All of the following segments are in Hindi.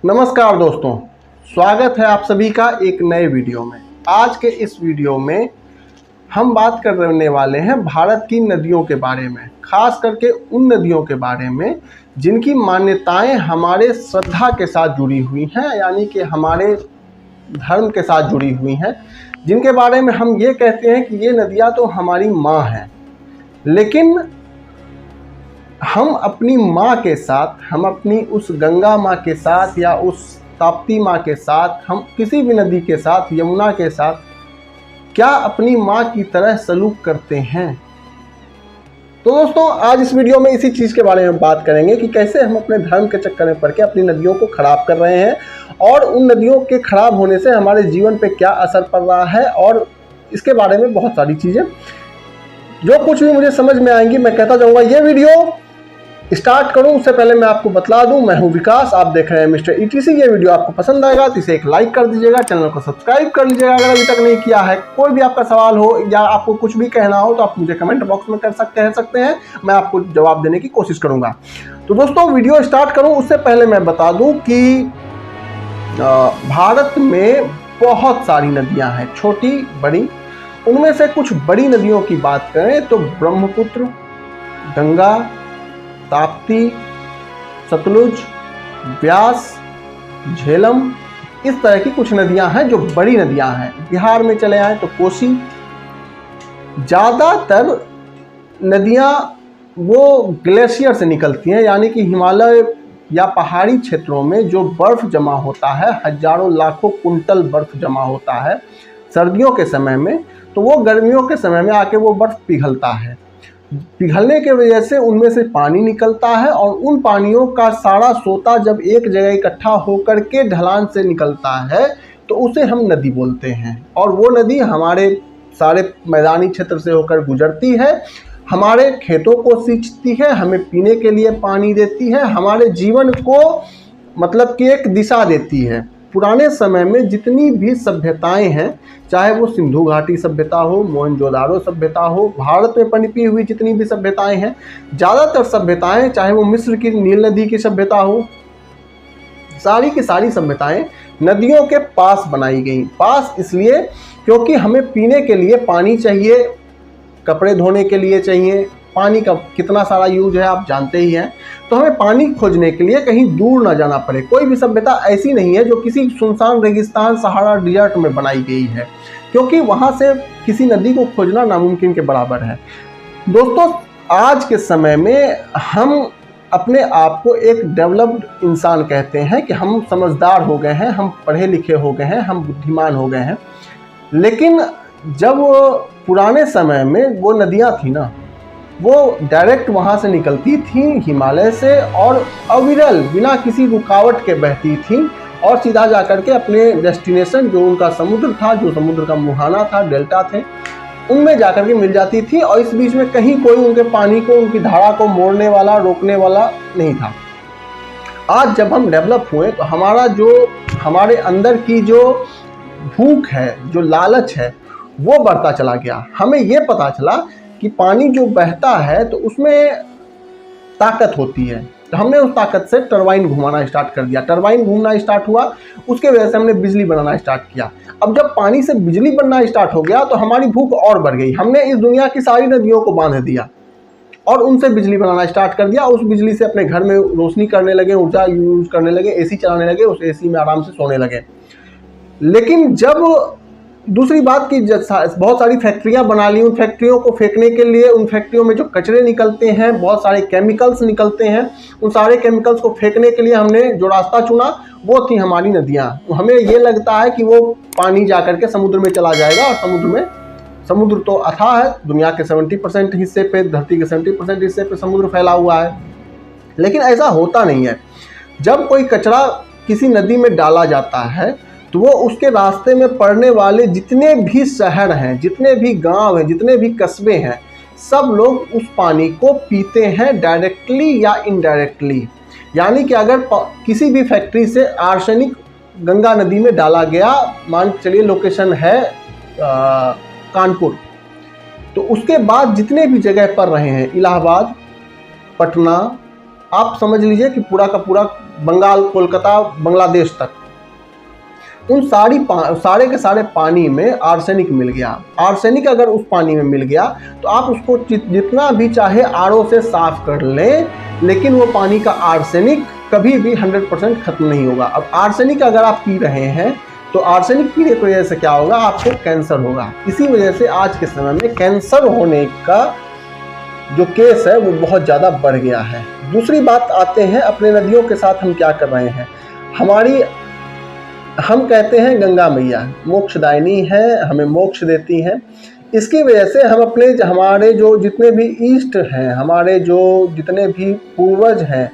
नमस्कार दोस्तों, स्वागत है आप सभी का एक नए वीडियो में। आज के इस वीडियो में हम बात करने वाले हैं भारत की नदियों के बारे में, खास करके उन नदियों के बारे में जिनकी मान्यताएं हमारे श्रद्धा के साथ जुड़ी हुई हैं, यानी कि हमारे धर्म के साथ जुड़ी हुई हैं, जिनके बारे में हम ये कहते हैं कि ये नदियाँ तो हमारी माँ हैं। लेकिन हम अपनी माँ के साथ, हम अपनी उस गंगा माँ के साथ या उस ताप्ती माँ के साथ, हम किसी भी नदी के साथ, यमुना के साथ क्या अपनी माँ की तरह सलूक करते हैं? तो दोस्तों, आज इस वीडियो में इसी चीज़ के बारे में बात करेंगे कि कैसे हम अपने धर्म के चक्कर में पड़ के अपनी नदियों को खराब कर रहे हैं और उन नदियों के खराब होने से हमारे जीवन पे क्या असर पड़ रहा है, और इसके बारे में बहुत सारी चीज़ें जो कुछ भी मुझे समझ में आएंगी मैं कहता जाऊँगा। ये वीडियो स्टार्ट करूं उससे पहले मैं आपको बतला दूं, मैं हूं विकास, आप देख रहे हैं मिस्टर ईटीसी। ये वीडियो आपको पसंद आएगा तो इसे एक लाइक कर दीजिएगा, चैनल को सब्सक्राइब कर लीजिएगा अगर अभी तक नहीं किया है। कोई भी आपका सवाल हो या आपको कुछ भी कहना हो तो आप मुझे कमेंट बॉक्स में कह सकते हैं, मैं आपको जवाब देने की कोशिश करूंगा। तो दोस्तों, वीडियो स्टार्ट करूं उससे पहले मैं बता दूं कि भारत में बहुत सारी नदियाँ हैं, छोटी बड़ी। उनमें से कुछ बड़ी नदियों की बात करें तो ब्रह्मपुत्र, गंगा, ताप्ती, सतलुज, व्यास, झेलम, इस तरह की कुछ नदियां हैं जो बड़ी नदियां हैं। बिहार में चले आए तो कोसी। ज़्यादातर नदियां वो ग्लेशियर से निकलती हैं, यानी कि हिमालय या पहाड़ी क्षेत्रों में जो बर्फ़ जमा होता है, हजारों लाखों कुंटल बर्फ़ जमा होता है सर्दियों के समय में, तो वो गर्मियों के समय में आके वो बर्फ़ पिघलता है। पिघलने के वजह से उनमें से पानी निकलता है और उन पानियों का सारा सोता जब एक जगह इकट्ठा होकर के ढलान से निकलता है तो उसे हम नदी बोलते हैं। और वो नदी हमारे सारे मैदानी क्षेत्र से होकर गुजरती है, हमारे खेतों को सींचती है, हमें पीने के लिए पानी देती है, हमारे जीवन को मतलब कि एक दिशा देती है। पुराने समय में जितनी भी सभ्यताएं हैं, चाहे वो सिंधु घाटी सभ्यता हो, मोहनजोदारो सभ्यता हो, भारत में पनपी हुई जितनी भी सभ्यताएं हैं, ज़्यादातर सभ्यताएं, चाहे वो मिस्र की नील नदी की सभ्यता हो, सारी की सारी सभ्यताएं नदियों के पास बनाई गई। पास इसलिए क्योंकि हमें पीने के लिए पानी चाहिए, कपड़े धोने के लिए चाहिए, पानी का कितना सारा यूज है आप जानते ही हैं। तो हमें पानी खोजने के लिए कहीं दूर ना जाना पड़े। कोई भी सभ्यता ऐसी नहीं है जो किसी सुनसान रेगिस्तान, सहारा डिजर्ट में बनाई गई है, क्योंकि वहाँ से किसी नदी को खोजना नामुमकिन के बराबर है। दोस्तों, आज के समय में हम अपने आप को एक डेवलप्ड इंसान कहते हैं कि हम समझदार हो गए हैं, हम पढ़े लिखे हो गए हैं, हम बुद्धिमान हो गए हैं। लेकिन जब पुराने समय में वो नदियाँ थी ना, वो डायरेक्ट वहाँ से निकलती थी हिमालय से और अविरल बिना किसी रुकावट के बहती थी और सीधा जाकर के अपने डेस्टिनेशन जो उनका समुद्र था, जो समुद्र का मुहाना था, डेल्टा थे, उनमें जाकर के मिल जाती थी। और इस बीच में कहीं कोई उनके पानी को, उनकी धारा को मोड़ने वाला, रोकने वाला नहीं था। आज जब हम डेवलप हुए तो हमारे अंदर की जो भूख है, जो लालच है, वो बढ़ता चला गया। हमें ये पता चला कि पानी जो बहता है तो उसमें ताकत होती है, तो हमने उस ताकत से टरबाइन घुमाना स्टार्ट कर दिया। टरबाइन घूमना स्टार्ट हुआ, उसके वजह से हमने बिजली बनाना स्टार्ट किया। अब जब पानी से बिजली बनना स्टार्ट हो गया तो हमारी भूख और बढ़ गई। हमने इस दुनिया की सारी नदियों को बांध दिया और उनसे बिजली बनाना स्टार्ट कर दिया। उस बिजली से अपने घर में रोशनी करने लगे, ऊर्जा यूज करने लगे, एसी चलाने लगे, उस एसी में आराम से सोने लगे। लेकिन जब दूसरी बात की बहुत सारी फैक्ट्रियां बना ली, उन फैक्ट्रियों को फेंकने के लिए, उन फैक्ट्रियों में जो कचरे निकलते हैं, बहुत सारे केमिकल्स निकलते हैं, उन सारे केमिकल्स को फेंकने के लिए हमने जो रास्ता चुना वो थी हमारी नदियां। हमें ये लगता है कि वो पानी जाकर के समुद्र में चला जाएगा, और समुद्र तो अथाह है, दुनिया के 70% हिस्से पे, धरती के 70% हिस्से पे समुद्र फैला हुआ है। लेकिन ऐसा होता नहीं है। जब कोई कचरा किसी नदी में डाला जाता है तो वो उसके रास्ते में पड़ने वाले जितने भी शहर हैं, जितने भी गांव हैं, जितने भी कस्बे हैं, सब लोग उस पानी को पीते हैं, डायरेक्टली या इनडायरेक्टली। यानी कि अगर किसी भी फैक्ट्री से आर्सेनिक गंगा नदी में डाला गया, मान चलिए लोकेशन है कानपुर, तो उसके बाद जितने भी जगह पर रहे हैं, इलाहाबाद, पटना, आप समझ लीजिए कि पूरा का पूरा बंगाल, कोलकाता, बांग्लादेश तक, उन सारे के सारे पानी में आर्सेनिक मिल गया। आर्सेनिक अगर उस पानी में मिल गया तो आप उसको जितना भी चाहे आरओ से साफ कर लें, लेकिन वो पानी का आर्सेनिक कभी भी 100% खत्म नहीं होगा। अब आर्सेनिक अगर आप पी रहे हैं तो आर्सेनिक पीने की वजह से क्या होगा, आपको कैंसर होगा। इसी वजह से आज के समय में कैंसर होने का जो केस है वो बहुत ज़्यादा बढ़ गया है। दूसरी बात आते हैं अपने नदियों के साथ हम क्या कर रहे हैं। हम कहते हैं गंगा मैया मोक्षदायिनी है, हमें मोक्ष देती हैं। इसकी वजह से हम हमारे जो जितने भी इष्ट हैं, हमारे जो जितने भी पूर्वज हैं,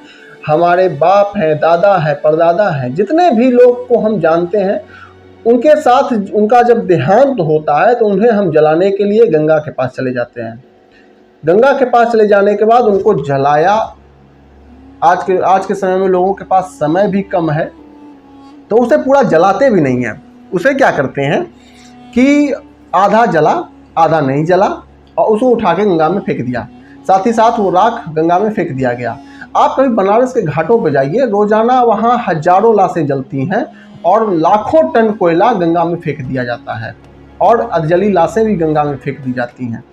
हमारे बाप हैं, दादा हैं, परदादा हैं, जितने भी लोग को हम जानते हैं, उनके साथ उनका जब देहांत होता है तो उन्हें हम जलाने के लिए गंगा के पास चले जाते हैं। गंगा के पास चले जाने के बाद उनको जलाया। आज के समय में लोगों के पास समय भी कम है तो उसे पूरा जलाते भी नहीं हैं। उसे क्या करते हैं कि आधा जला आधा नहीं जला और उसको उठा के गंगा में फेंक दिया, साथ ही साथ वो राख गंगा में फेंक दिया गया। आप कभी बनारस के घाटों पर जाइए, रोजाना वहाँ हजारों लाशें जलती हैं और लाखों टन कोयला गंगा में फेंक दिया जाता है और अधजली लाशें भी गंगा में फेंक दी जाती हैं।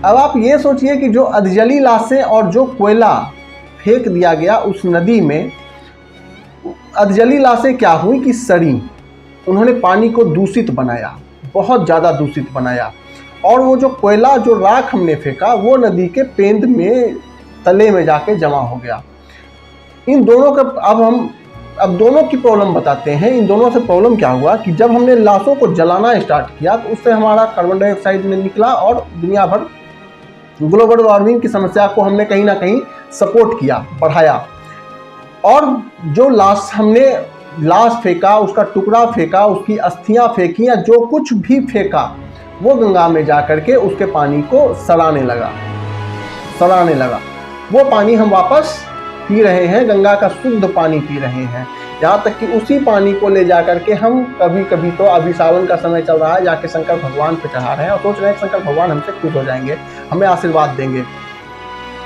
अब आप ये सोचिए कि जो अधजली लाशें और जो कोयला फेंक दिया गया उस नदी में, अधजली लाशें क्या हुई कि सड़ी, उन्होंने पानी को दूषित बनाया, बहुत ज़्यादा दूषित बनाया। और वो जो कोयला, जो राख हमने फेंका, वो नदी के पेंद में, तले में जाके जमा हो गया। इन दोनों का अब दोनों की प्रॉब्लम बताते हैं। इन दोनों से प्रॉब्लम क्या हुआ कि जब हमने लाशों को जलाना स्टार्ट किया तो उससे हमारा कार्बन डाइऑक्साइड में निकला और दुनिया भर ग्लोबल वार्मिंग की समस्या को हमने कहीं ना कहीं सपोर्ट किया, बढ़ाया। और जो हमने लाश फेंका, उसका टुकड़ा फेंका, उसकी अस्थियां फेंकी या जो कुछ भी फेंका, वो गंगा में जा करके उसके पानी को सड़ाने लगा। वो पानी हम वापस पी रहे हैं, गंगा का शुद्ध पानी पी रहे हैं। यहाँ तक कि उसी पानी को ले जा करके हम कभी कभी तो, अभी सावन का समय चल रहा है, जाके शंकर भगवान पे चढ़ा रहे हैं और सोच रहे हैं शंकर भगवान हमसे खुश हो जाएंगे, हमें आशीर्वाद देंगे।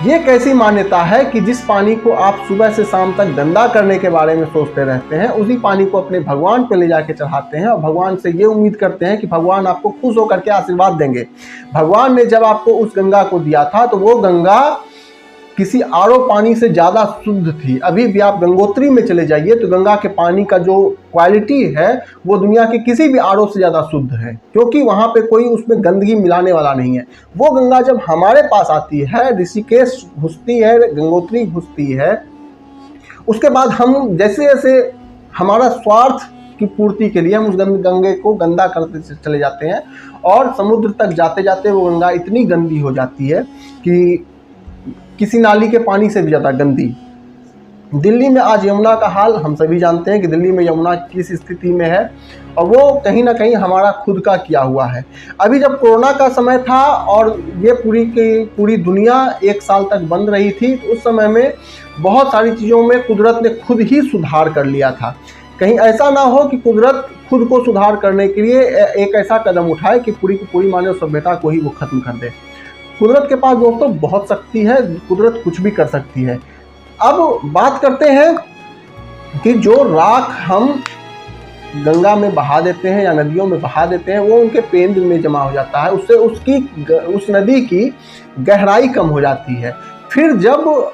ये कैसी मान्यता है कि जिस पानी को आप सुबह से शाम तक गंदा करने के बारे में सोचते रहते हैं, उसी पानी को अपने भगवान पे ले जाके चढ़ाते हैं और भगवान से ये उम्मीद करते हैं कि भगवान आपको खुश होकर के आशीर्वाद देंगे। भगवान ने जब आपको उस गंगा को दिया था तो वो गंगा किसी आरओ पानी से ज़्यादा शुद्ध थी। अभी भी आप गंगोत्री में चले जाइए तो गंगा के पानी का जो क्वालिटी है वो दुनिया के किसी भी आरओ से ज़्यादा शुद्ध है, क्योंकि वहाँ पे कोई उसमें गंदगी मिलाने वाला नहीं है। वो गंगा जब हमारे पास आती है, ऋषिकेश घुसती है, गंगोत्री घुसती है, उसके बाद हम जैसे जैसे हमारा स्वार्थ की पूर्ति के लिए हम उस गंगे को गंदा करते चले जाते हैं और समुद्र तक जाते जाते वो गंगा इतनी गंदी हो जाती है कि किसी नाली के पानी से भी ज़्यादा गंदी। दिल्ली में आज यमुना का हाल हम सभी जानते हैं कि दिल्ली में यमुना किस स्थिति में है और वो कहीं ना कहीं हमारा खुद का किया हुआ है। अभी जब कोरोना का समय था और ये पूरी दुनिया 1 साल तक बंद रही थी, तो उस समय में बहुत सारी चीज़ों में कुदरत ने खुद ही सुधार कर लिया था। कहीं ऐसा ना हो कि कुदरत खुद को सुधार करने के लिए एक ऐसा कदम उठाए कि पूरी की पूरी मानव सभ्यता को ही वो खत्म कर दे। कुदरत के पास दोस्तों बहुत शक्ति है, कुदरत कुछ भी कर सकती है। अब बात करते हैं कि जो राख हम गंगा में बहा देते हैं या नदियों में बहा देते हैं, वो उनके पेंद में जमा हो जाता है। उससे उस नदी की गहराई कम हो जाती है। फिर जब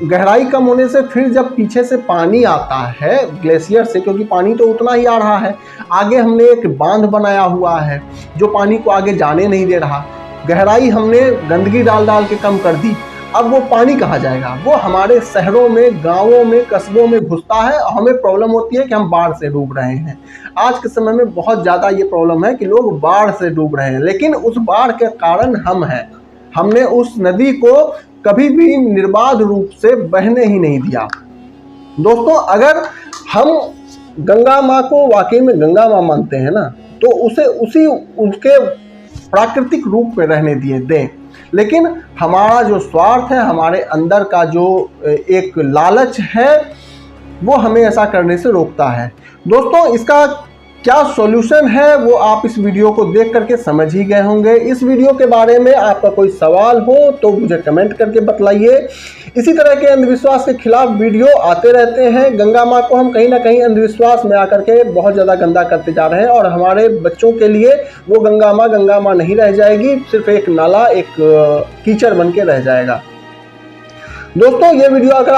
गहराई कम होने से फिर जब पीछे से पानी आता है ग्लेशियर से, क्योंकि पानी तो उतना ही आ रहा है, आगे हमने एक बांध बनाया हुआ है जो पानी को आगे जाने नहीं दे रहा। गहराई हमने गंदगी डाल के कम कर दी। अब वो पानी कहाँ जाएगा? वो हमारे शहरों में, गांवों में, कस्बों में घुसता है और हमें प्रॉब्लम होती है कि हम बाढ़ से डूब रहे हैं। आज के समय में बहुत ज़्यादा ये प्रॉब्लम है कि लोग बाढ़ से डूब रहे हैं, लेकिन उस बाढ़ के कारण हम हैं। हमने उस नदी को कभी भी निर्बाध रूप से बहने ही नहीं दिया। दोस्तों, अगर हम गंगा माँ को वाकई में गंगा माँ मानते हैं ना, तो उसे उसके प्राकृतिक रूप में रहने दें। लेकिन हमारा जो स्वार्थ है, हमारे अंदर का जो एक लालच है, वो हमें ऐसा करने से रोकता है। दोस्तों, इसका क्या सॉल्यूशन है वो आप इस वीडियो को देख करके समझ ही गए होंगे। इस वीडियो के बारे में आपका कोई सवाल हो तो मुझे कमेंट करके बतलाइए। इसी तरह के अंधविश्वास के खिलाफ वीडियो आते रहते हैं। गंगा माँ को हम कहीं ना कहीं अंधविश्वास में आकर के बहुत ज़्यादा गंदा करते जा रहे हैं और हमारे बच्चों के लिए वो गंगा माँ नहीं रह जाएगी, सिर्फ एक नाला, एक कीचड़ बन के रह जाएगा। दोस्तों, ये वीडियो अगर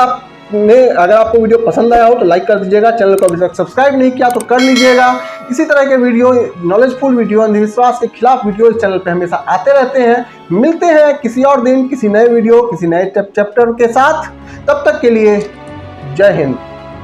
आपको वीडियो पसंद आया हो तो लाइक कर दीजिएगा। चैनल को अभी तक सब्सक्राइब नहीं किया तो कर लीजिएगा। इसी तरह के वीडियो, नॉलेजफुल वीडियो, अंधविश्वास के खिलाफ वीडियो इस चैनल पे हमेशा आते रहते हैं। मिलते हैं किसी और दिन, किसी नए वीडियो, किसी नए चैप्टर के साथ। तब तक के लिए जय हिंद।